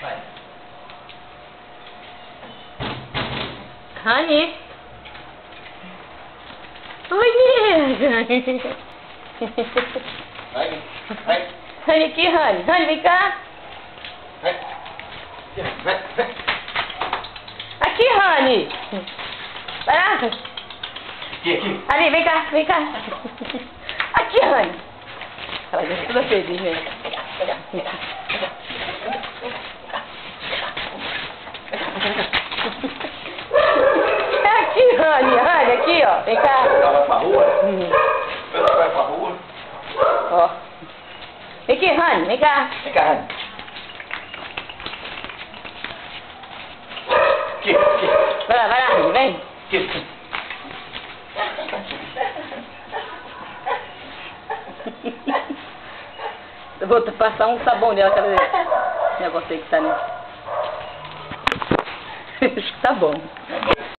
Vai. Rani. Oi, Vai. Vai. Rani aqui, Rani. Rani, vem cá. Vai. Vai. Vai. Aqui, Rani. Vai lá. Aqui. Ali, vem cá, vem cá. Aqui, Rani. Ela já toda feliz, né? Aqui, Rani, Rani, aqui, ó. Vem cá. Ela vai pra rua? Você vai pra rua? Ó. Vem aqui, Rani, vem cá. Vem cá, Rani. Aqui, aqui. Vai lá, Rani, vem. Aqui. Eu vou passar um sabão nela, quero ver. Esse negócio aí que tá nela. Acho que tá bom.